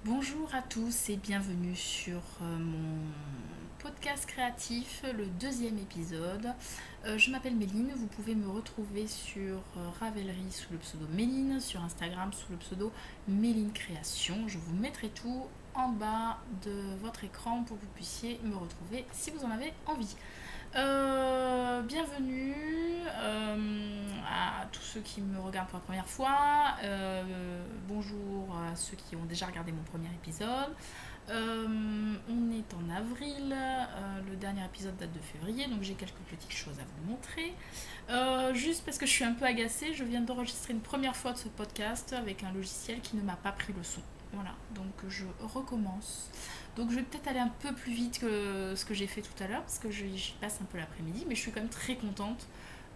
Bonjour à tous et bienvenue sur mon podcast créatif, le deuxième épisode. Je m'appelle Méline, vous pouvez me retrouver sur Ravelry sous le pseudo Méline, sur Instagram sous le pseudo Méline Création. Je vous mettrai tout en bas de votre écran pour que vous puissiez me retrouver si vous en avez envie. Bienvenue à tous ceux qui me regardent pour la première fois. Bonjour à ceux qui ont déjà regardé mon premier épisode. On est en avril, le dernier épisode date de février, donc j'ai quelques petites choses à vous montrer. Juste parce que je suis un peu agacée, je viens d'enregistrer une première fois de ce podcast avec un logiciel qui ne m'a pas pris le son. Voilà, donc je recommence. Donc je vais peut-être aller un peu plus vite que ce que j'ai fait tout à l'heure, parce que j'y passe un peu l'après-midi, mais je suis quand même très contente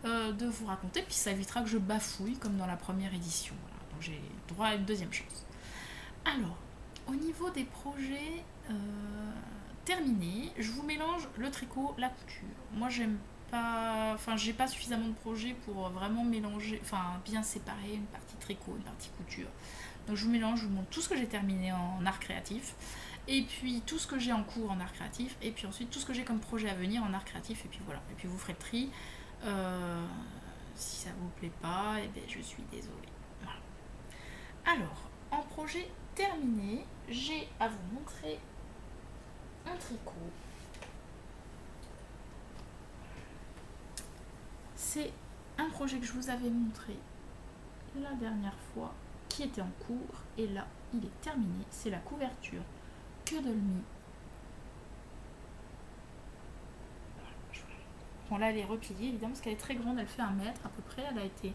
de vous raconter, puis ça évitera que je bafouille comme dans la première édition. Voilà. Donc j'ai droit à une deuxième chance. Alors, au niveau des projets terminés, je vous mélange le tricot, la couture. Moi j'aime pas, enfin j'ai pas suffisamment de projets pour vraiment mélanger, enfin bien séparer une partie tricot, une partie couture. Donc je vous mélange, je vous montre tout ce que j'ai terminé en art créatif, et puis tout ce que j'ai en cours en art créatif, et puis ensuite tout ce que j'ai comme projet à venir en art créatif, et puis voilà. Et puis vous ferez le tri. Euh, Si ça vous plaît pas, eh bien je suis désolée. Voilà. Alors, en projet terminé, j'ai à vous montrer un tricot. C'est un projet que je vous avais montré la dernière fois, qui était en cours, et là, il est terminé. C'est la couverture Que Dolmy. Bon, là, elle est repliée, évidemment, parce qu'elle est très grande, elle fait 1 mètre à peu près. Elle a été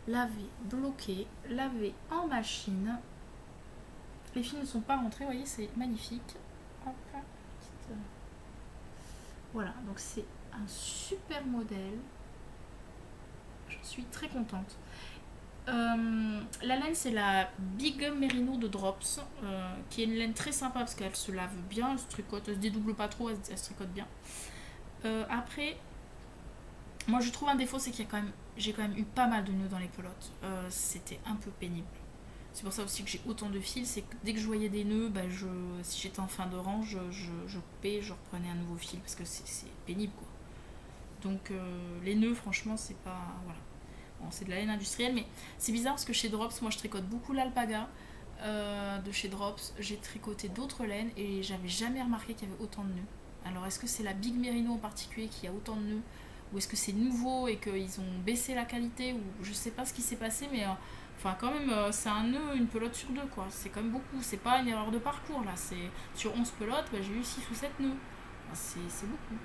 lavée, bloquée, lavée en machine. Les fils ne sont pas rentrés, vous voyez, c'est magnifique. Hop, petite... Voilà, donc c'est un super modèle. Je suis très contente. La laine, c'est la Big Merino de Drops, qui est une laine très sympa parce qu'elle se lave bien, elle se tricote, elle se dédouble pas trop, elle se tricote bien. Après, moi je trouve un défaut, c'est qu'il y a quand même, j'ai quand même eu pas mal de nœuds dans les pelotes. C'était un peu pénible. C'est pour ça aussi que j'ai autant de fils, c'est que dès que je voyais des nœuds, si j'étais en fin de rang, je coupais, je reprenais un nouveau fil parce que c'est pénible quoi. Donc les nœuds, franchement, c'est pas. Voilà. Bon, c'est de la laine industrielle, mais c'est bizarre parce que chez Drops, moi je tricote beaucoup l'alpaga. De chez Drops, j'ai tricoté d'autres laines et j'avais jamais remarqué qu'il y avait autant de nœuds. Alors est-ce que c'est la Big Merino en particulier qui a autant de nœuds, ou est-ce que c'est nouveau et qu'ils ont baissé la qualité, ou je sais pas ce qui s'est passé, mais enfin quand même c'est un nœud, une pelote sur deux quoi. C'est quand même beaucoup, c'est pas une erreur de parcours là. C'est sur 11 pelotes, bah, j'ai eu 6 ou 7 nœuds. Enfin, c'est beaucoup.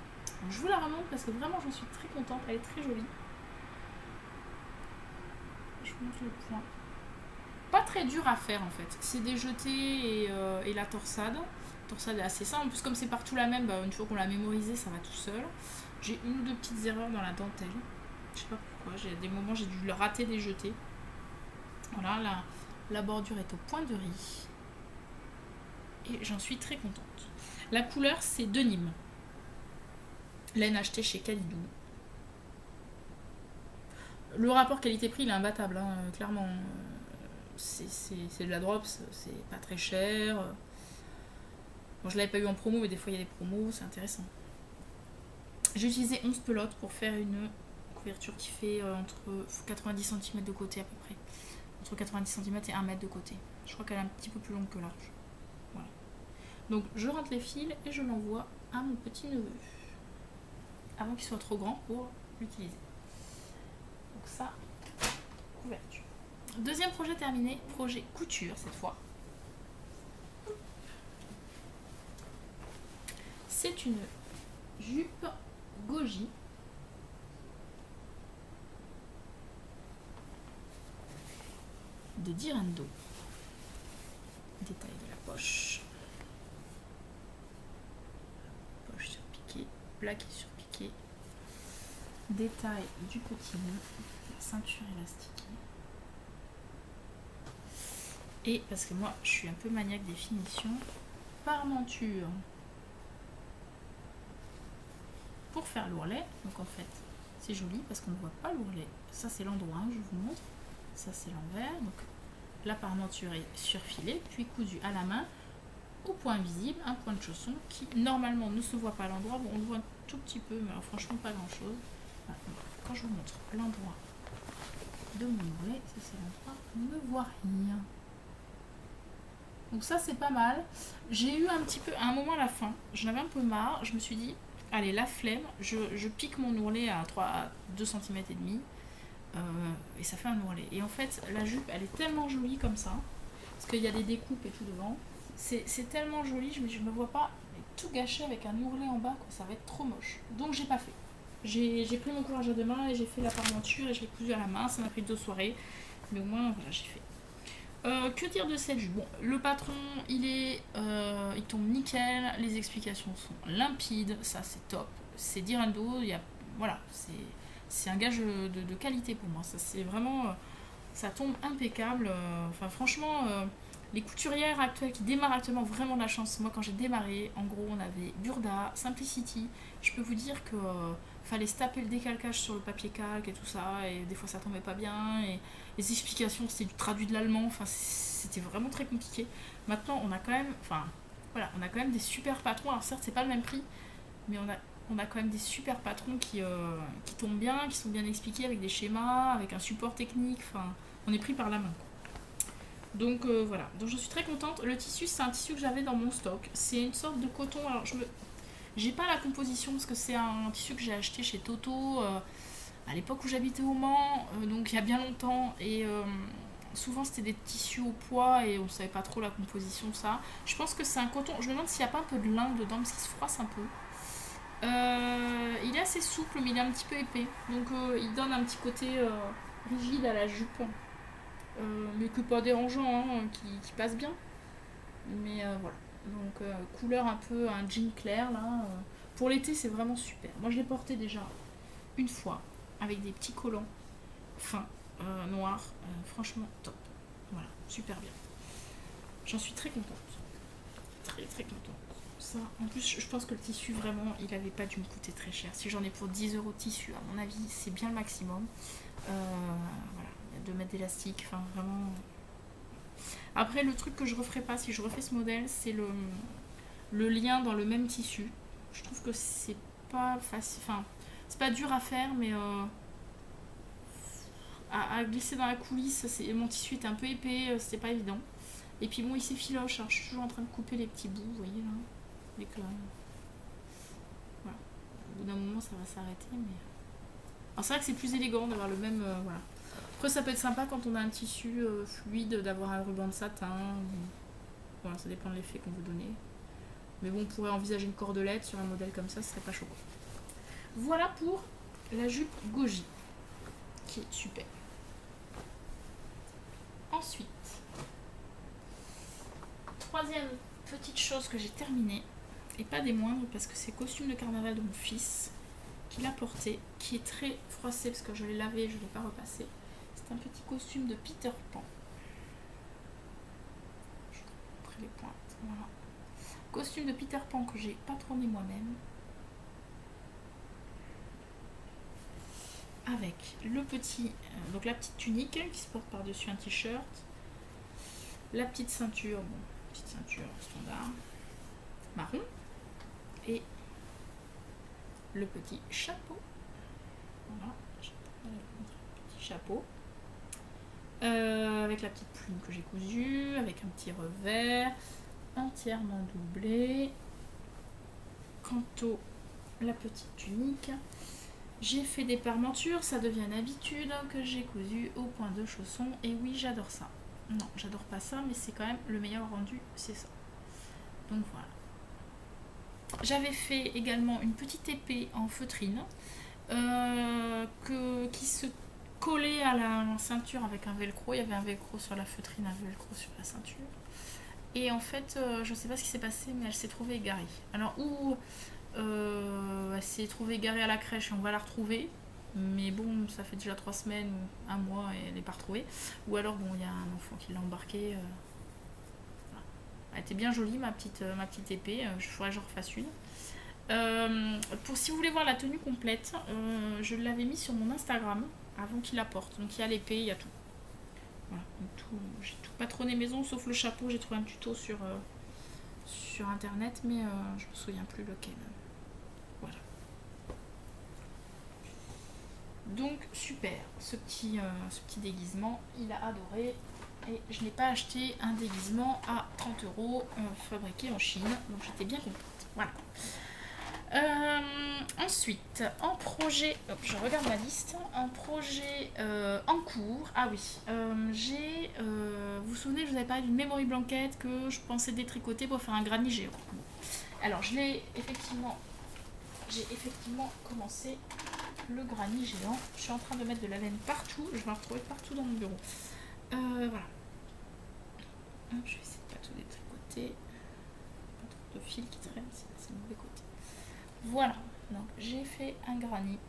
Donc, je vous la remonte parce que vraiment j'en suis très contente, elle est très jolie. Je vous montre le point. Pas très dur à faire en fait. C'est des jetés et la torsade. La torsade est assez simple. En plus, comme c'est partout la même, bah, une fois qu'on l'a mémorisé, ça va tout seul. J'ai une ou deux petites erreurs dans la dentelle. Je sais pas pourquoi. J'ai des moments, j'ai dû le rater des jetés. Voilà, la bordure est au point de riz. Et j'en suis très contente. La couleur, c'est de Nîmes. Laine achetée chez Calidou. Le rapport qualité-prix, il est imbattable, hein, clairement. C'est de la drops, c'est pas très cher. Bon, je l'avais pas eu en promo, mais des fois il y a des promos, c'est intéressant. J'ai utilisé 11 pelotes pour faire une couverture qui fait entre 90 cm de côté à peu près. Entre 90 cm et 1 mètre de côté. Je crois qu'elle est un petit peu plus longue que large. Voilà. Donc je rentre les fils et je l'envoie à mon petit neveu. Avant qu'il soit trop grand pour l'utiliser. Donc ça, couverture. Deuxième projet terminé, projet couture cette fois. C'est une jupe goji de Dirando. Détail de la poche. Poche surpiquée, plaqué surpiqué. Détail du petit nœud, ceinture élastique. Et parce que moi je suis un peu maniaque des finitions, parmenture pour faire l'ourlet. Donc en fait c'est joli parce qu'on ne voit pas l'ourlet. Ça c'est l'endroit, je vous montre. Ça c'est l'envers. Donc la parmenture est surfilée, puis cousue à la main au point visible, un point de chausson qui normalement ne se voit pas à l'endroit. Bon, on le voit un tout petit peu, mais alors, franchement pas grand chose. Quand je vous montre l'endroit de mon ourlet, ça c'est l'endroit où on ne voit rien. Donc ça c'est pas mal. J'ai eu un petit peu, à un moment à la fin, j'en avais un peu marre, je me suis dit, allez la flemme, je pique mon ourlet à 2 cm et demi et ça fait un ourlet. Et en fait la jupe elle est tellement jolie comme ça, parce qu'il y a des découpes et tout devant, c'est tellement joli, je me vois pas tout gâcher avec un ourlet en bas, quoi. Ça va être trop moche. Donc j'ai pas fait. J'ai pris mon courage à deux mains et j'ai fait la parmenture et je l'ai cousu à la main, ça m'a pris 2 soirées, mais au moins voilà j'ai fait. Que dire de cette jupe? Bon, le patron, il tombe nickel, les explications sont limpides, ça c'est top. C'est Dirando, voilà, c'est un gage de qualité pour moi. Ça c'est vraiment, ça tombe impeccable. Enfin franchement, les couturières actuelles qui démarrent actuellement vraiment de la chance. Moi quand j'ai démarré, en gros on avait Burda, Simplicity. Je peux vous dire que fallait se taper le décalcage sur le papier calque et tout ça, et des fois ça tombait pas bien, et les explications c'était du traduit de l'allemand, enfin c'était vraiment très compliqué. Maintenant on a quand même, enfin voilà, on a quand même des super patrons, alors certes c'est pas le même prix, mais on a quand même des super patrons qui tombent bien, qui sont bien expliqués avec des schémas, avec un support technique, enfin on est pris par la main quoi. Donc voilà, donc je suis très contente. Le tissu c'est un tissu que j'avais dans mon stock, c'est une sorte de coton, alors j'ai pas la composition parce que c'est un tissu que j'ai acheté chez Toto à l'époque où j'habitais au Mans, donc il y a bien longtemps, et souvent c'était des tissus au poids et on savait pas trop la composition de ça. Je pense que c'est un coton, je me demande s'il n'y a pas un peu de lin dedans parce qu'il se froisse un peu. Il est assez souple mais il est un petit peu épais, donc il donne un petit côté rigide à la jupe, mais que pas dérangeant, hein, qui passe bien. Mais voilà. Donc couleur un peu un jean clair là. Pour l'été c'est vraiment super. Moi je l'ai porté déjà une fois avec des petits collants fins, noirs. Franchement top. Voilà, super bien. J'en suis très contente. Très très contente. Ça, en plus je pense que le tissu vraiment il avait pas dû me coûter très cher. Si j'en ai pour 10 € de tissu, à mon avis c'est bien le maximum. Voilà, il y a 2 mètres d'élastique, enfin vraiment. Après, le truc que je referai pas si je refais ce modèle, c'est le lien dans le même tissu. Je trouve que c'est pas facile, enfin, c'est pas dur à faire, mais à glisser dans la coulisse, mon tissu était un peu épais, c'était pas évident. Et puis bon, il s'effiloche, alors je suis toujours en train de couper les petits bouts, vous voyez là. Avec voilà. Au bout d'un moment, ça va s'arrêter, mais. Alors c'est vrai que c'est plus élégant d'avoir le même, voilà. Après, ça peut être sympa quand on a un tissu fluide d'avoir un ruban de satin. Voilà, ça dépend de l'effet qu'on veut donner. Mais bon, on pourrait envisager une cordelette sur un modèle comme ça, ce serait pas choquant. Voilà pour la jupe Goji, qui est super. Ensuite, troisième petite chose que j'ai terminée, et pas des moindres, parce que c'est le costume de carnaval de mon fils, qu'il a porté, qui est très froissé, parce que je l'ai lavé, je ne l'ai pas repassé. C'est un petit costume de Peter Pan. Je vais montrer les pointes. Voilà. Costume de Peter Pan que j'ai pas tourné moi-même. Avec le petit, donc la petite tunique qui se porte par-dessus un t-shirt. La petite ceinture, bon, petite ceinture standard, marron. Et le petit chapeau. Voilà, petit chapeau. Avec la petite plume que j'ai cousue, avec un petit revers, entièrement doublé. Quant à la petite tunique, j'ai fait des parmentures, ça devient une habitude, que j'ai cousu au point de chausson. Et oui, j'adore ça. Non, j'adore pas ça, mais c'est quand même le meilleur rendu, c'est ça. Donc voilà. J'avais fait également une petite épée en feutrine qui se collait à la ceinture avec un velcro. Il y avait un velcro sur la feutrine, un velcro sur la ceinture. Et en fait, je ne sais pas ce qui s'est passé, mais elle s'est trouvée égarée. Alors, ou elle s'est trouvée égarée à la crèche et on va la retrouver. Mais bon, ça fait déjà 3 semaines ou un mois et elle n'est pas retrouvée. Ou alors, bon, il y a un enfant qui l'a embarquée. Voilà. Elle était bien jolie, ma petite épée. Je ferais que j'en refasse une. Si vous voulez voir la tenue complète, je l'avais mis sur mon Instagram avant qu'il la porte. Donc il y a l'épée, il y a tout. Voilà, j'ai tout patronné maison sauf le chapeau. J'ai trouvé un tuto sur internet, mais je me souviens plus lequel. Voilà. Donc super, ce petit déguisement, il a adoré. Et je n'ai pas acheté un déguisement à 30 € fabriqué en Chine, donc j'étais bien contente. Voilà. Ensuite, en projet, je regarde ma liste, en projet en cours, ah oui, vous vous souvenez, je vous avais parlé d'une memory blanket que je pensais détricoter pour faire un granny géant. Alors, j'ai effectivement commencé le granny géant. Je suis en train de mettre de la laine partout, je vais en retrouver partout dans mon bureau. Voilà. Je vais essayer de pas tout détricoter. Pas trop de fils qui traînent, c'est le mauvais côté. Voilà, donc j'ai fait un granny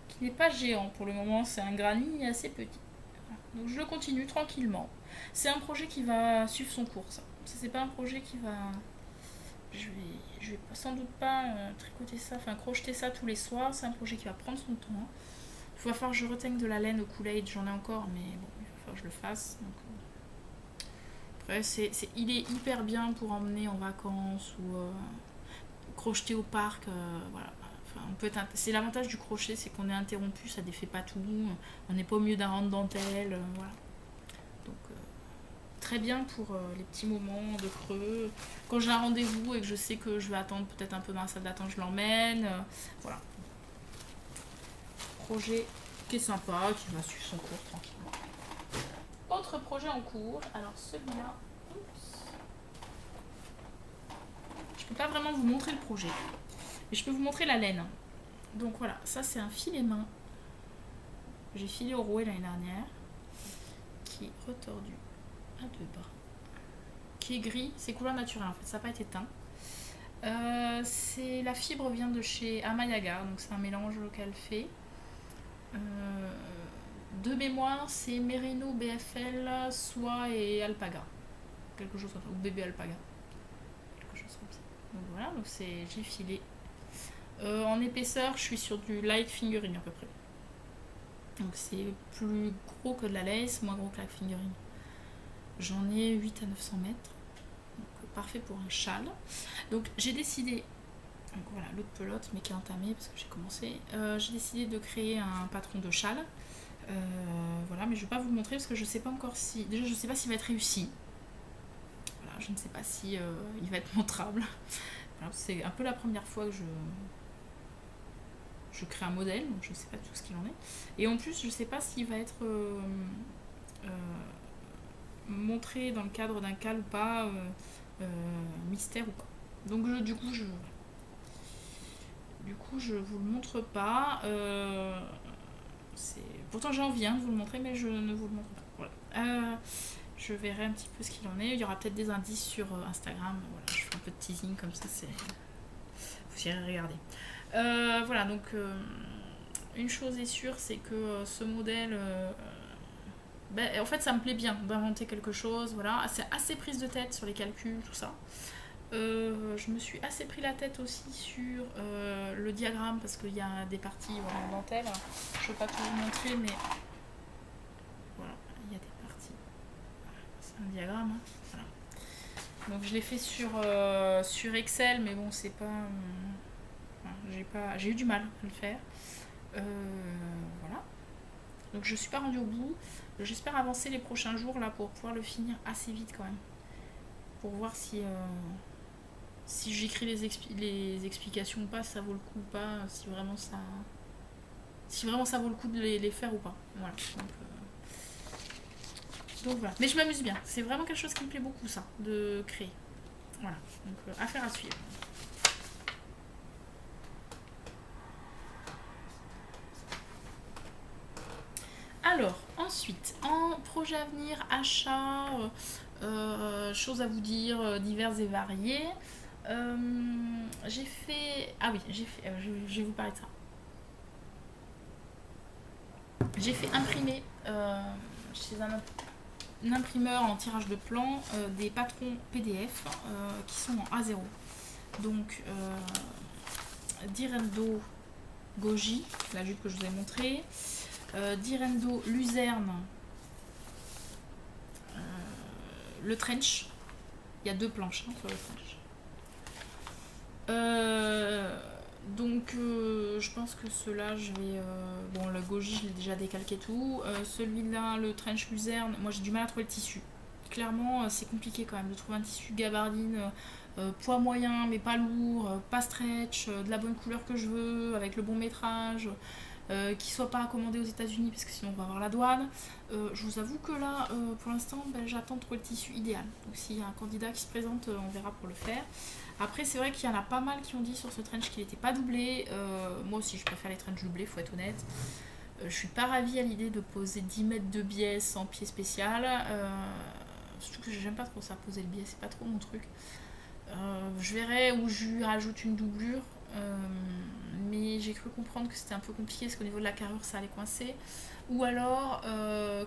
qui n'est pas géant pour le moment, c'est un granny assez petit. Voilà. Donc je le continue tranquillement. C'est un projet qui va suivre son cours, ça. C'est pas un projet qui va... Je vais sans doute pas tricoter ça, enfin crocheter ça tous les soirs. C'est un projet qui va prendre son temps. Il va falloir que je reteigne de la laine au Kool-Aid, j'en ai encore, mais bon, il va falloir que je le fasse. Donc, après, il est hyper bien pour emmener en vacances ou crocheter au parc. Voilà. Enfin, c'est l'avantage du crochet, c'est qu'on est interrompu, ça défait pas tout. On n'est pas au milieu d'un rang de dentelle. Voilà. Donc, très bien pour les petits moments de creux. Quand j'ai un rendez-vous et que je sais que je vais attendre peut-être un peu dans la salle d'attente, je l'emmène. Voilà. Projet qui est sympa, qui va suivre son cours tranquillement. Autre projet en cours, alors celui-là, je peux pas vraiment vous montrer le projet, mais je peux vous montrer la laine. Donc voilà, ça c'est un filet main. J'ai filé au rouet l'année dernière, qui est retordu à deux bras, qui est gris, c'est couleur naturelle en fait, ça n'a pas été teint. La fibre vient de chez Amayaga, donc c'est un mélange qu'elle fait. De mémoire, c'est Merino, BFL, soie et alpaga. Quelque chose comme ça. Ou bébé alpaga. Quelque chose comme ça. Donc voilà, donc j'ai filé. En épaisseur, je suis sur du light fingering à peu près. Donc c'est plus gros que de la lace, moins gros que la fingering. J'en ai 8 à 900 mètres. Donc parfait pour un châle. Donc j'ai décidé, donc voilà l'autre pelote mais qui est entamée parce que j'ai commencé. J'ai décidé de créer un patron de châle. Voilà, mais je vais pas vous le montrer parce que je sais pas encore si. Déjà, je sais pas s'il va être réussi. Voilà, je ne sais pas si il va être montrable. Voilà, c'est un peu la première fois que je crée un modèle, donc je sais pas tout ce qu'il en est. Et en plus, je sais pas s'il va être montré dans le cadre d'un cal ou pas, mystère ou pas. Donc du coup, je vous le montre pas. Pourtant j'ai envie de vous le montrer, mais je ne vous le montre pas. Voilà. Je verrai un petit peu ce qu'il en est. Il y aura peut-être des indices sur Instagram. Voilà, je fais un peu de teasing comme ça, vous irez regarder. Voilà, donc une chose est sûre, c'est que ce modèle, en fait, ça me plaît bien d'inventer quelque chose. Voilà, c'est assez prise de tête sur les calculs, tout ça. Je me suis assez pris la tête aussi sur le diagramme parce qu'il y a des parties en dentelle. Je ne vais pas tout vous montrer, mais voilà, il y a des parties. C'est un diagramme. Hein. Voilà. Donc je l'ai fait sur Excel, mais bon, c'est pas. J'ai eu du mal à le faire. Voilà. Donc je suis pas rendue au bout. J'espère avancer les prochains jours là pour pouvoir le finir assez vite quand même. Pour voir si j'écris les explications ou pas, ça vaut le coup ou pas, si vraiment ça vaut le coup de les faire ou pas. Voilà. Donc voilà. Mais je m'amuse bien. C'est vraiment quelque chose qui me plaît beaucoup, ça, de créer. Voilà. Donc affaire à suivre. Alors, ensuite, en projet à venir, achat, choses à vous dire, diverses et variées. J'ai fait... Ah oui, je vais vous parler de ça. J'ai fait imprimer chez un imprimeur en tirage de plan des patrons PDF qui sont en A0. Donc, Direndo Goji, la jupe que je vous ai montrée. Direndo Luzerne, le trench. Il y a 2 planches sur le trench. Donc je pense que ceux-là je vais... bon, le goji je l'ai déjà décalqué tout. Celui-là, le trench luzerne, moi j'ai du mal à trouver le tissu. Clairement c'est compliqué quand même de trouver un tissu gabardine poids moyen mais pas lourd, pas stretch, de la bonne couleur que je veux, avec le bon métrage, qui soit pas commandé aux États-Unis parce que sinon on va avoir la douane. Je vous avoue que là pour l'instant j'attends de trouver le tissu idéal. Donc s'il y a un candidat qui se présente, on verra pour le faire. Après c'est vrai qu'il y en a pas mal qui ont dit sur ce trench qu'il n'était pas doublé. Moi aussi je préfère les trench doublés, faut être honnête. Je suis pas ravie à l'idée de poser 10 mètres de biais sans pied spécial. Surtout que j'aime pas trop ça, poser le biais, c'est pas trop mon truc. Je verrai où je lui rajoute une doublure. Mais j'ai cru comprendre que c'était un peu compliqué parce qu'au niveau de la carrure ça allait coincer. Ou alors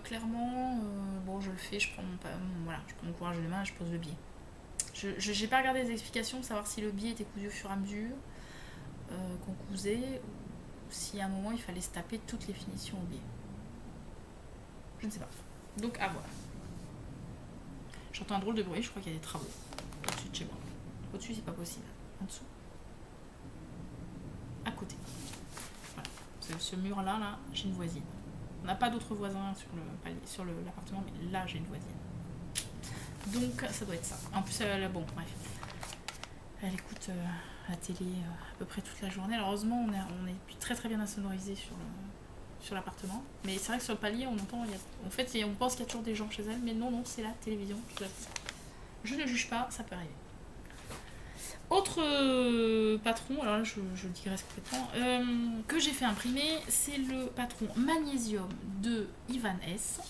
clairement bon je le fais, je prends mon courage de main et je pose le biais. J'ai pas regardé les explications pour savoir si le biais était cousu au fur et à mesure qu'on cousait ou si à un moment il fallait se taper toutes les finitions au biais. Je ne sais pas. Donc à voir. J'entends un drôle de bruit, je crois qu'il y a des travaux au-dessus de chez moi. Au-dessus c'est pas possible. En dessous. À côté. Voilà. Ce mur là, j'ai une voisine. On n'a pas d'autres voisins sur l'appartement, mais là j'ai une voisine. Donc ça doit être ça. En plus bon bref. Elle écoute la télé à peu près toute la journée. Alors heureusement on est très très bien insonorisé sur l'appartement. Mais c'est vrai que sur le palier on entend, en fait on pense qu'il y a toujours des gens chez elle, mais non c'est la télévision. Je ne juge pas, ça peut arriver. Autre patron, alors là je digresse complètement, que j'ai fait imprimer, c'est le patron Magnésium de Ivan S.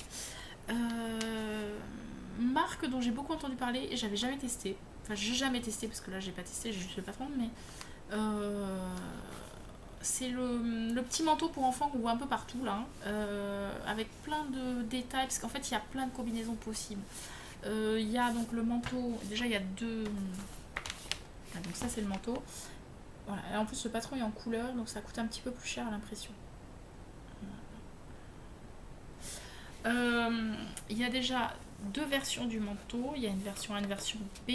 Marque dont j'ai beaucoup entendu parler et j'avais jamais testé. Enfin, j'ai jamais testé parce que là j'ai pas testé, j'ai juste le patron, mais c'est le petit manteau pour enfants qu'on voit un peu partout là, avec plein de détails parce qu'en fait il y a plein de combinaisons possibles. Il y a donc le manteau, déjà il y a 2. Donc ça c'est le manteau. Voilà. Et en plus le patron est en couleur, donc ça coûte un petit peu plus cher à l'impression. Il y a déjà 2 versions du manteau. Il y a une version A, une version B.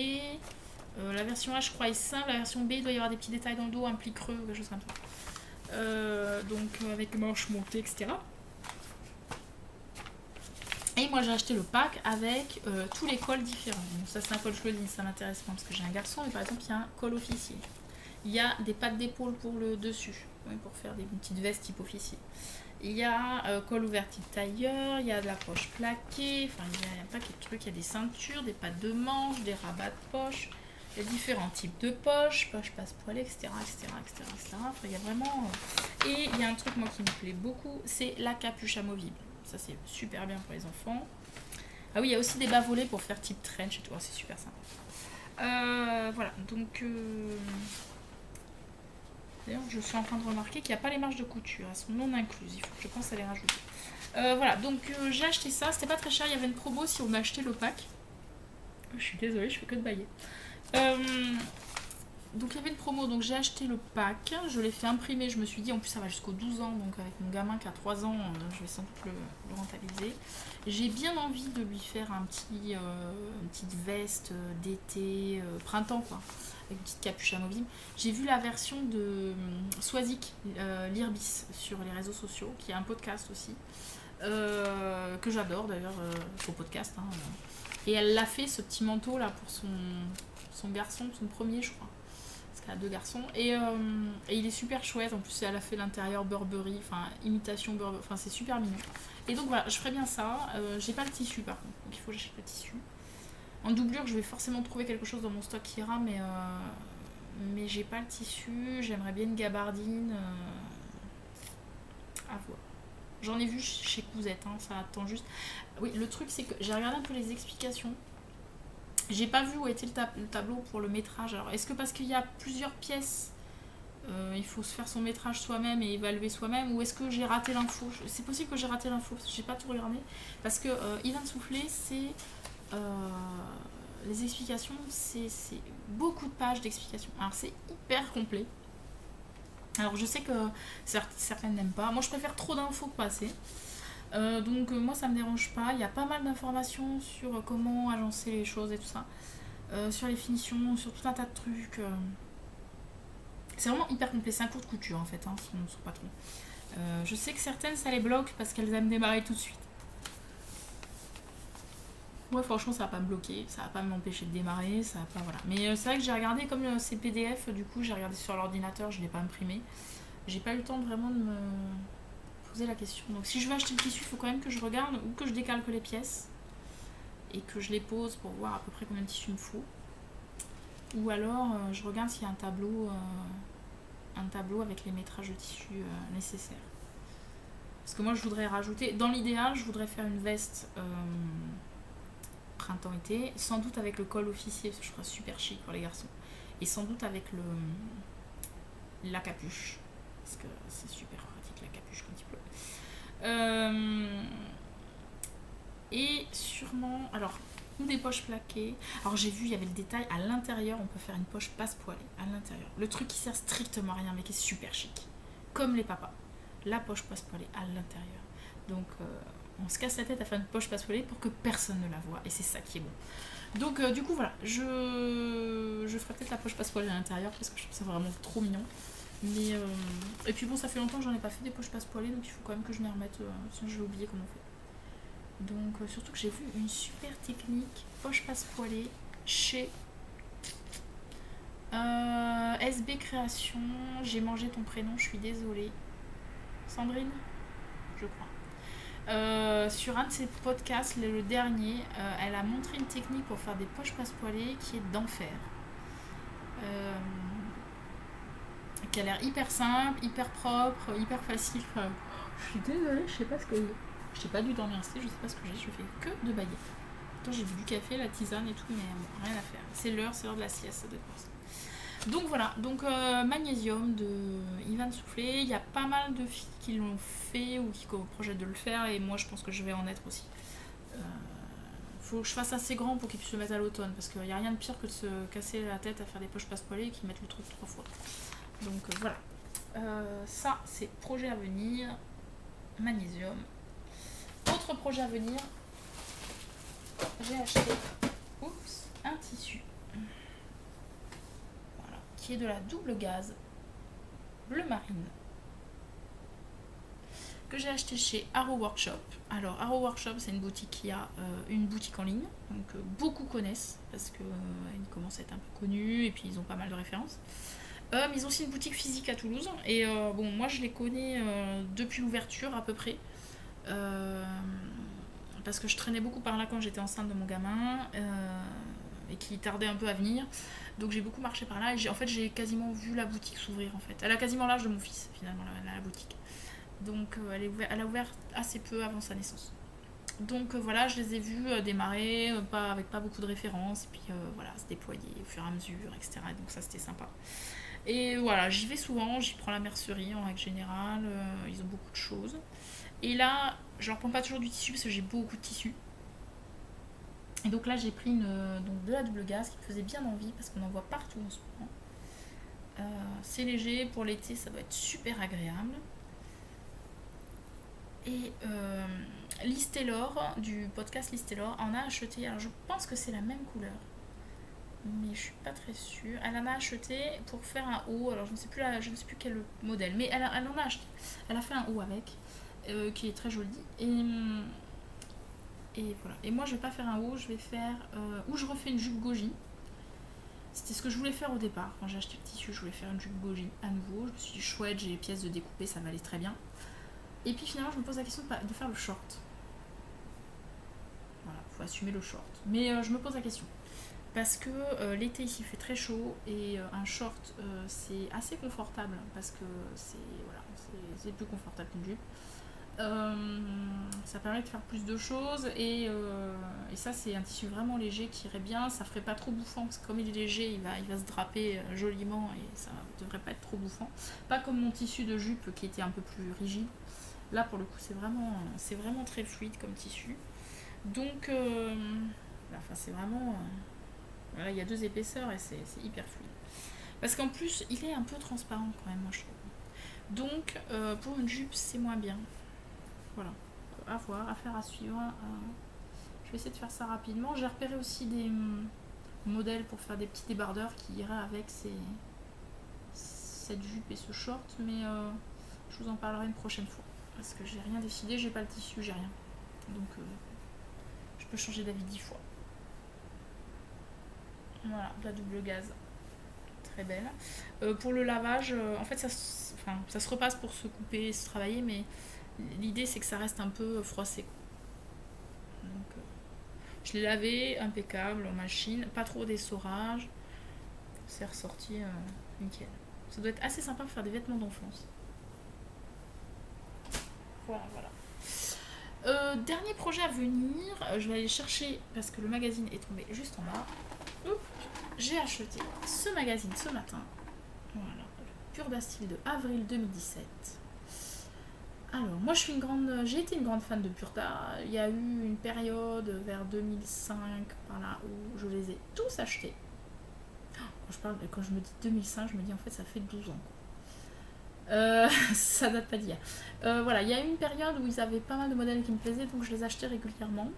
La version A je crois est simple, la version B il doit y avoir des petits détails dans le dos, un pli creux, quelque chose comme ça. Donc avec manches montées, etc. Et moi j'ai acheté le pack avec tous les cols différents. Donc ça c'est un col choisi, ça m'intéresse pas parce que j'ai un garçon, mais par exemple il y a un col officier. Il y a des pattes d'épaule pour le dessus, pour faire des petites vestes type officier. Il y a col ouvert type tailleur, il y a de la poche plaquée, enfin il y a un paquet de trucs, il y a des ceintures, des pattes de manche, des rabats de poche, il y a différents types de poches, poche passe-poilée, etc. Enfin, il y a vraiment... Et il y a un truc moi qui me plaît beaucoup, c'est la capuche amovible. Ça c'est super bien pour les enfants. Ah oui, il y a aussi des bas volets pour faire type trench et tout, c'est super sympa. Voilà, donc... D'ailleurs, je suis en train de remarquer qu'il n'y a pas les marges de couture, elles sont non incluses, il faut que je pense à les rajouter. Voilà, donc j'ai acheté ça, c'était pas très cher, il y avait une promo si on achetait le pack. Je suis désolée, je fais que de bailler. Donc il y avait une promo, donc j'ai acheté le pack, je l'ai fait imprimer, je me suis dit en plus ça va jusqu'aux 12 ans, donc avec mon gamin qui a 3 ans, je vais sans doute le rentabiliser. J'ai bien envie de lui faire une petite veste d'été, printemps quoi, avec une petite capuche amovible. J'ai vu la version de Swazik, l'Irbis, sur les réseaux sociaux, qui a un podcast aussi, que j'adore d'ailleurs, son podcast. Hein, et elle l'a fait ce petit manteau là pour son garçon, son premier je crois. À 2 garçons et il est super chouette, en plus elle a fait l'intérieur Burberry, enfin imitation Burberry, enfin c'est super mignon. Et donc voilà, je ferai bien ça. J'ai pas le tissu par contre, donc il faut que j'achète le tissu. En doublure je vais forcément trouver quelque chose dans mon stock qui ira, mais j'ai pas le tissu, j'aimerais bien une gabardine à voir. J'en ai vu chez Cousette, hein, ça attend juste. Oui, le truc c'est que j'ai regardé un peu les explications. J'ai pas vu où était le tableau pour le métrage. Alors, est-ce que parce qu'il y a plusieurs pièces, il faut se faire son métrage soi-même et évaluer soi-même, ou est-ce que j'ai raté l'info? C'est possible que j'ai raté l'info, parce que j'ai pas tout regardé. Parce que Ivan Soufflé, c'est... les explications, c'est beaucoup de pages d'explications. Alors, c'est hyper complet. Alors, je sais que certaines n'aiment pas. Moi, je préfère trop d'infos que pas assez. Donc moi ça me dérange pas, il y a pas mal d'informations sur comment agencer les choses et tout ça. Sur les finitions, sur tout un tas de trucs. C'est vraiment hyper complet, c'est un cours de couture en fait, hein, son patron. Je sais que certaines ça les bloque parce qu'elles aiment démarrer tout de suite. Moi franchement ça va pas me bloquer, ça va pas m'empêcher de démarrer, ça va pas voilà. Mais c'est vrai que j'ai regardé comme c'est PDF, du coup j'ai regardé sur l'ordinateur, je l'ai pas imprimé. J'ai pas eu le temps vraiment de me poser la question. Donc si je veux acheter le tissu, il faut quand même que je regarde ou que je décalque les pièces et que je les pose pour voir à peu près combien de tissu il me faut. Ou alors je regarde s'il y a un tableau avec les métrages de tissu nécessaires. Parce que moi je voudrais rajouter, dans l'idéal, je voudrais faire une veste printemps-été, sans doute avec le col officier, parce que je trouve ça super chic pour les garçons. Et sans doute avec la capuche, parce que c'est super pratique la capuche quand il pleut. Et sûrement, alors, ou des poches plaquées. Alors j'ai vu, il y avait le détail, à l'intérieur, on peut faire une poche passe-poilée, à l'intérieur. Le truc qui sert strictement à rien, mais qui est super chic. Comme les papas. La poche passe-poilée à l'intérieur. Donc on se casse la tête à faire une poche passe-poilée pour que personne ne la voie. Et c'est ça qui est bon. Donc du coup voilà, je ferai peut-être la poche passe-poilée à l'intérieur parce que je trouve ça vraiment trop mignon. Mais et puis bon, ça fait longtemps que j'en ai pas fait des poches passe-poilées, donc il faut quand même que je m'y remette, sinon je vais oublier comment on fait. Donc surtout que j'ai vu une super technique poche passe-poilée chez SB Création. J'ai mangé ton prénom, je suis désolée. Sandrine, je crois. Sur un de ses podcasts, le dernier, elle a montré une technique pour faire des poches passe-poilées qui est d'enfer. Qui a l'air hyper simple, hyper propre, hyper facile. Enfin, je suis désolée, je sais pas ce que j'ai pas dû dormir assez, je sais pas ce que j'ai, je fais que de baguettes. Pourtant j'ai bu du café, la tisane et tout, mais bon, rien à faire. C'est l'heure de la sieste, ça doit être pour ça. Donc voilà, donc Magnésium de Ivan Soufflé. Il y a pas mal de filles qui l'ont fait ou qui projettent de le faire, et moi je pense que je vais en être aussi. Faut que je fasse assez grand pour qu'ils puissent le mettre à l'automne, parce qu'il n'y a rien de pire que de se casser la tête à faire des poches passe-poilées et qu'ils mettent le truc 3 fois. Donc voilà. Ça, c'est projet à venir. Magnésium. Autre projet à venir. J'ai acheté un tissu. Voilà. Qui est de la double gaze bleu marine. Que j'ai acheté chez Arrow Workshop. Alors Arrow Workshop, c'est une boutique qui a une boutique en ligne. Donc beaucoup connaissent parce qu'ils commencent à être un peu connus et puis ils ont pas mal de références. Mais ils ont aussi une boutique physique à Toulouse. Et bon, moi je les connais depuis l'ouverture à peu près. Parce que je traînais beaucoup par là quand j'étais enceinte de mon gamin. Et qui tardait un peu à venir. Donc j'ai beaucoup marché par là. Et en fait, j'ai quasiment vu la boutique s'ouvrir en fait. Elle a quasiment l'âge de mon fils finalement, la boutique. Donc elle a ouvert assez peu avant sa naissance. Donc voilà, je les ai vus démarrer, avec pas beaucoup de références. Et puis voilà, se déployer au fur et à mesure, etc. Et donc ça, c'était sympa. Et voilà, j'y vais souvent, j'y prends la mercerie en règle générale, ils ont beaucoup de choses. Et là, je leur prends pas toujours du tissu parce que j'ai beaucoup de tissu. Et donc là, j'ai pris donc de la double gaze qui me faisait bien envie parce qu'on en voit partout en ce moment. C'est léger, pour l'été, ça doit être super agréable. Et Liz Taylor, du podcast Liz Taylor, en a acheté, alors je pense que c'est la même couleur. Mais je suis pas très sûre. Elle en a acheté pour faire un haut. Alors je ne sais plus quel modèle, mais elle en a acheté. Elle a fait un haut avec, qui est très joli. Et voilà. Et moi je vais pas faire un haut, je vais faire ou je refais une jupe goji. C'était ce que je voulais faire au départ. Quand j'ai acheté le tissu, je voulais faire une jupe goji à nouveau. Je me suis dit chouette, j'ai les pièces de découper, ça m'allait très bien. Et puis finalement je me pose la question de faire le short. Voilà, faut assumer le short. Mais je me pose la question. Parce que l'été ici fait très chaud et un short c'est assez confortable parce que c'est plus confortable qu'une jupe. Ça permet de faire plus de choses et ça c'est un tissu vraiment léger qui irait bien, ça ferait pas trop bouffant parce que comme il est léger il va se draper joliment et ça devrait pas être trop bouffant. Pas comme mon tissu de jupe qui était un peu plus rigide. Là pour le coup c'est vraiment très fluide comme tissu. Donc c'est vraiment... Voilà, il y a 2 épaisseurs et c'est hyper fluide. Parce qu'en plus, il est un peu transparent quand même, moi je trouve. Donc, pour une jupe, c'est moins bien. Voilà. à voir, affaire à suivre. Je vais essayer de faire ça rapidement. J'ai repéré aussi des modèles pour faire des petits débardeurs qui iraient avec cette jupe et ce short, mais je vous en parlerai une prochaine fois parce que j'ai rien décidé, j'ai pas le tissu, j'ai rien. Donc je peux changer d'avis 10 fois. Voilà, de la double gaze. Très belle. Pour le lavage, en fait ça se repasse pour se couper et se travailler, mais l'idée c'est que ça reste un peu froissé. Donc je l'ai lavé, impeccable, en machine, pas trop d'essorage. C'est ressorti nickel. Ça doit être assez sympa pour faire des vêtements d'enfance. Voilà. Dernier projet à venir, je vais aller chercher parce que le magazine est tombé juste en bas. J'ai acheté ce magazine ce matin. Voilà, Purda Style de avril 2017. Alors, moi j'ai été une grande fan de Purda. Il y a eu une période vers 2005 par là où je les ai tous achetés. Quand je me dis 2005, je me dis en fait ça fait 12 ans. Ça date pas d'hier. Voilà, il y a eu une période où ils avaient pas mal de modèles qui me plaisaient, donc je les achetais régulièrement.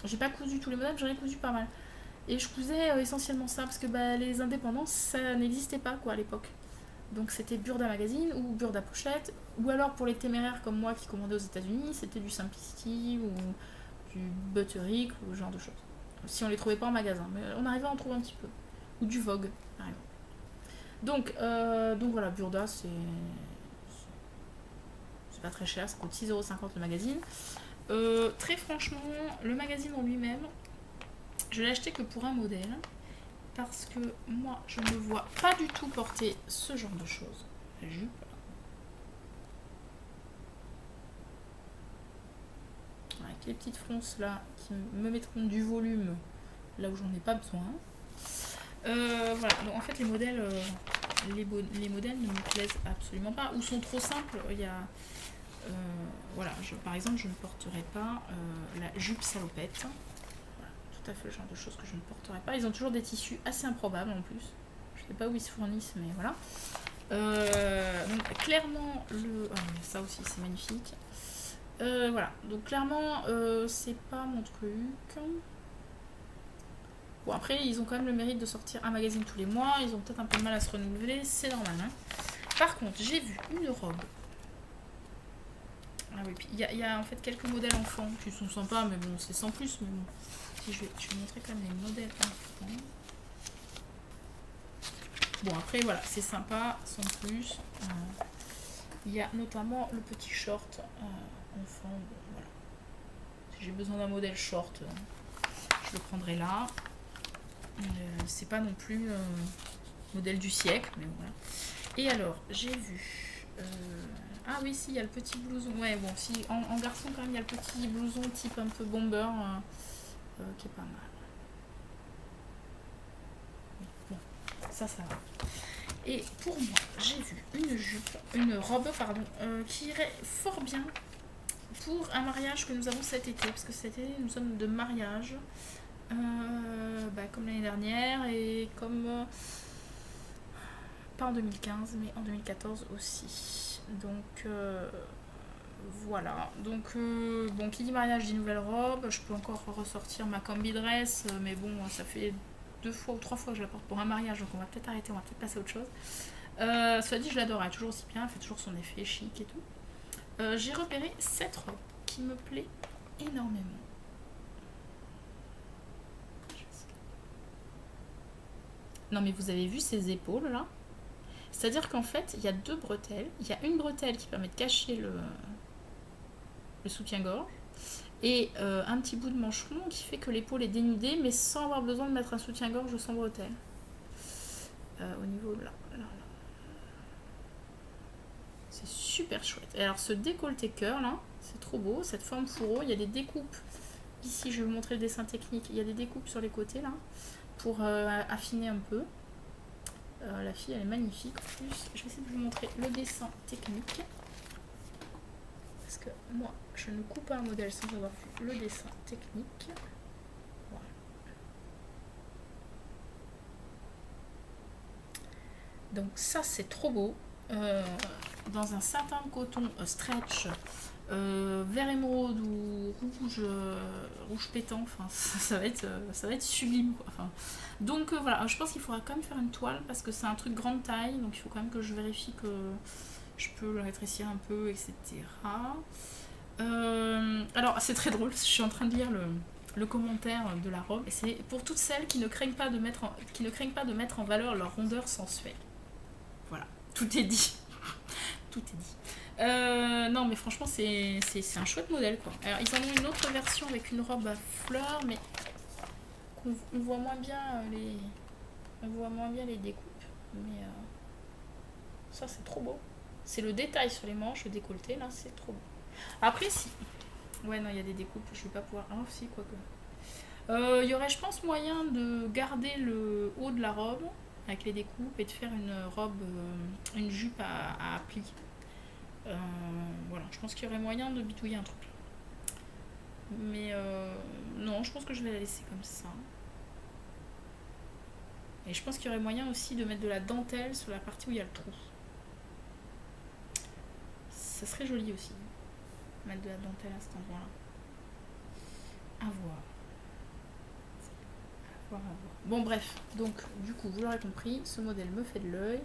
J'ai pas cousu tous les modèles, j'en ai cousu pas mal. Et je cousais essentiellement ça parce que les indépendants ça n'existait pas quoi à l'époque. Donc c'était Burda Magazine ou Burda Pochette, ou alors pour les téméraires comme moi qui commandaient aux États-Unis, c'était du Simplicity ou du Butterick ou ce genre de choses. Si on les trouvait pas en magasin, mais on arrivait à en trouver un petit peu. Ou du Vogue par exemple. Donc voilà, Burda c'est pas très cher, ça coûte 6,50€ le magazine. Très franchement, le magazine en lui-même, je l'ai acheté que pour un modèle parce que moi je ne vois pas du tout porter ce genre de choses. La jupe. Avec les petites fronces là qui me mettront du volume là où j'en ai pas besoin. Voilà, donc en fait les modèles ne me plaisent absolument pas ou sont trop simples. Il y a voilà, par exemple je ne porterai pas la jupe salopette. Tout à fait le genre de choses que je ne porterai pas. Ils ont toujours des tissus assez improbables en plus. Je sais pas où ils se fournissent, mais voilà. Donc clairement ça aussi c'est magnifique. Voilà, donc clairement c'est pas mon truc. Bon après ils ont quand même le mérite de sortir un magazine tous les mois. Ils ont peut-être un peu de mal à se renouveler, c'est normal. Hein. Par contre j'ai vu une robe. Ah oui, puis il y a en fait quelques modèles enfants qui sont sympas, mais bon c'est sans plus. Mais bon. Je vais montrer quand même les modèles enfants. Bon après voilà, c'est sympa, sans plus. Il y a notamment le petit short enfant. Bon, voilà. Si j'ai besoin d'un modèle short, je le prendrai là. C'est pas non plus modèle du siècle, mais voilà. Et alors, j'ai vu... ah oui, si, il y a le petit blouson. Ouais, bon, si en garçon quand même, il y a le petit blouson type un peu bomber. Qui est pas mal. Bon, ça va. Et pour moi, j'ai vu une robe, qui irait fort bien pour un mariage que nous avons cet été, parce que cet été nous sommes de mariage, comme l'année dernière et comme pas en 2015, mais en 2014 aussi. Donc voilà, donc bon, qui dit mariage dit nouvelle robe. Je peux encore ressortir ma combi dress, mais bon, ça fait 2 fois ou 3 fois que je la porte pour un mariage, donc on va peut-être arrêter, on va peut-être passer à autre chose. Cela dit, je l'adore, elle est toujours aussi bien, elle fait toujours son effet chic et tout. J'ai repéré cette robe qui me plaît énormément. Non mais vous avez vu ces épaules là? C'est-à-dire qu'en fait, il y a 2 bretelles. Il y a une bretelle qui permet de cacher le soutien-gorge et un petit bout de manche long qui fait que l'épaule est dénudée mais sans avoir besoin de mettre un soutien-gorge sans bretelle. Au niveau de là. C'est super chouette. Et alors ce décolleté cœur là, c'est trop beau. Cette forme fourreau, il y a des découpes. Ici, je vais vous montrer le dessin technique. Il y a des découpes sur les côtés là pour affiner un peu. La fille elle est magnifique. En plus, je vais essayer de vous montrer le dessin technique. Parce que moi, je ne coupe pas un modèle sans avoir vu le dessin technique. Voilà. Donc ça, c'est trop beau. Dans un satin coton stretch vert émeraude ou rouge pétant, enfin ça va être sublime quoi. Enfin, donc voilà, je pense qu'il faudra quand même faire une toile parce que c'est un truc grande taille, donc il faut quand même que je vérifie que je peux le rétrécir un peu, etc. Alors c'est très drôle, je suis en train de lire le commentaire de la robe, et c'est pour toutes celles qui ne craignent pas de mettre en valeur leur rondeur sensuelle. Voilà, tout est dit. Tout est dit. Non mais franchement c'est un chouette modèle quoi. Alors ils en ont une autre version avec une robe à fleurs, mais on voit moins bien les découpes. Mais ça c'est trop beau. C'est le détail sur les manches, le décolleté là, c'est trop beau. Après si. Ouais non il y a des découpes, je vais pas pouvoir. Ah si quoique. Il y aurait je pense moyen de garder le haut de la robe avec les découpes et de faire une robe, une jupe à plis. Voilà, je pense qu'il y aurait moyen de bidouiller un truc. Mais non, je pense que je vais la laisser comme ça. Et je pense qu'il y aurait moyen aussi de mettre de la dentelle sur la partie où il y a le trou. Ça serait joli aussi. Mettre de la dentelle à cet endroit-là. À voir. Bon bref, donc du coup vous l'aurez compris, ce modèle me fait de l'œil.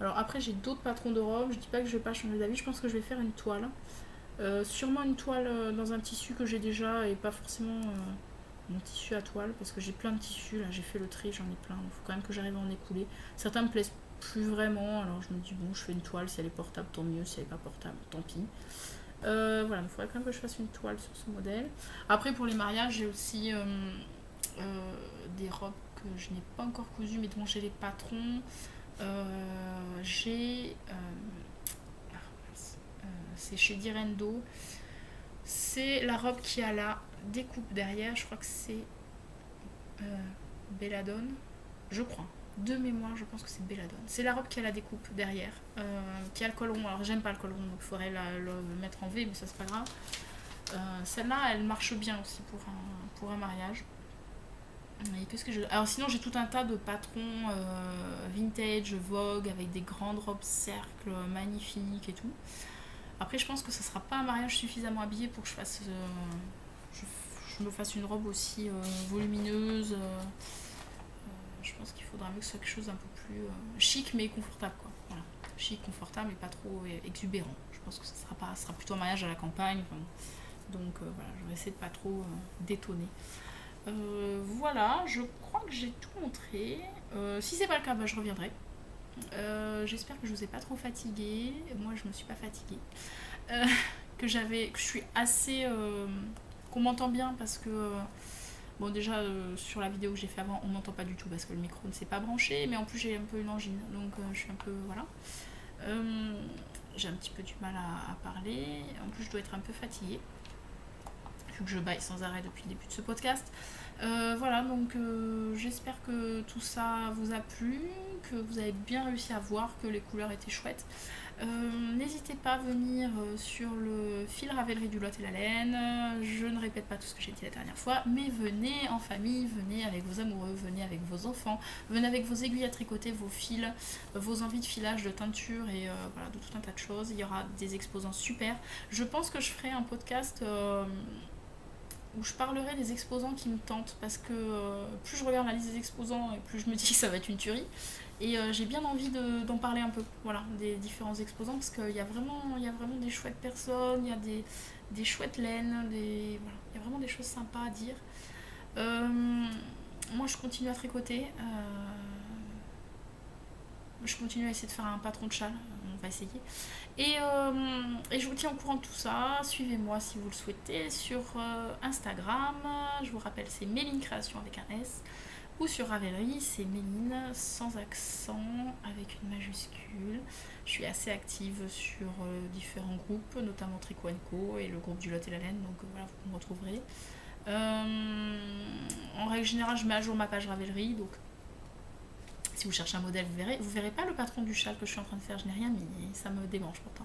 Alors après j'ai d'autres patrons de robes, je dis pas que je vais pas changer d'avis, je pense que je vais faire une toile. Sûrement une toile dans un tissu que j'ai déjà et pas forcément mon tissu à toile parce que j'ai plein de tissus, là j'ai fait le tri, j'en ai plein, il faut quand même que j'arrive à en écouler. Certains me plaisent plus vraiment, alors je me dis bon je fais une toile, si elle est portable tant mieux, si elle est pas portable tant pis. Voilà, il faudrait quand même que je fasse une toile sur ce modèle. Après pour les mariages j'ai aussi des robes que je n'ai pas encore cousues mais dont j'ai les patrons. C'est chez Direndo. C'est la robe qui a la découpe derrière, je crois que c'est Belladone, je crois. De mémoire, je pense que c'est Belladone. C'est la robe qui a la découpe derrière, qui a le col rond. Alors j'aime pas le col rond, donc il faudrait le mettre en V, mais ça c'est pas grave. Celle-là, elle marche bien aussi pour un mariage. Et qu'est-ce que je... Alors sinon j'ai tout un tas de patrons vintage, Vogue, avec des grandes robes cercles magnifiques et tout. Après je pense que ça sera pas un mariage suffisamment habillé pour que je me fasse une robe aussi volumineuse. Je pense qu'il faudra mieux que ce soit quelque chose d'un peu plus chic mais confortable quoi. Voilà. Chic, confortable mais pas trop exubérant. Je pense que ça sera plutôt un mariage à la campagne. Enfin, donc voilà, je vais essayer de pas trop détonner. Voilà, je crois que j'ai tout montré. Si c'est pas le cas, bah, je reviendrai. J'espère que je vous ai pas trop fatigué. Moi, je me suis pas fatiguée. Que je suis assez. Qu'on m'entend bien parce que. Bon, déjà, sur la vidéo que j'ai fait avant, on m'entend pas du tout parce que le micro ne s'est pas branché. Mais en plus, j'ai un peu une angine. Donc, je suis un peu. Voilà. J'ai un petit peu du mal à parler. En plus, je dois être un peu fatiguée. Vu que je baille sans arrêt depuis le début de ce podcast. Voilà, donc j'espère que tout ça vous a plu, que vous avez bien réussi à voir que les couleurs étaient chouettes. N'hésitez pas à venir sur le fil Ravelry du Lot et la Laine. Je ne répète pas tout ce que j'ai dit la dernière fois, mais venez en famille, venez avec vos amoureux, venez avec vos enfants, venez avec vos aiguilles à tricoter, vos fils, vos envies de filage, de teinture et voilà, de tout un tas de choses. Il y aura des exposants super. Je pense que je ferai un podcast où je parlerai des exposants qui me tentent parce que plus je regarde la liste des exposants et plus je me dis que ça va être une tuerie et j'ai bien envie d'en parler un peu, voilà, des différents exposants parce qu'il y a vraiment des chouettes personnes, il y a des chouettes laines, voilà, il y a vraiment des choses sympas à dire. Moi je continue à tricoter, je continue à essayer de faire un patron de châle, on va essayer. Et je vous tiens au courant de tout ça. Suivez-moi si vous le souhaitez sur Instagram. Je vous rappelle, c'est Méline Création avec un S. Ou sur Ravelry, c'est Méline sans accent avec une majuscule. Je suis assez active sur différents groupes, notamment Tricot & Co et le groupe du Lot et la Laine. Donc voilà, vous me retrouverez. En règle générale, je mets à jour ma page Ravelry. Donc si vous cherchez un modèle, vous verrez pas le patron du châle que je suis en train de faire, je n'ai rien mis, ça me démange pourtant.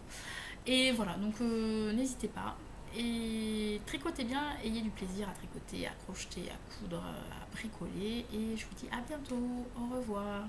Et voilà, donc n'hésitez pas. Et tricotez bien, ayez du plaisir à tricoter, à crocheter, à coudre, à bricoler. Et je vous dis à bientôt, au revoir.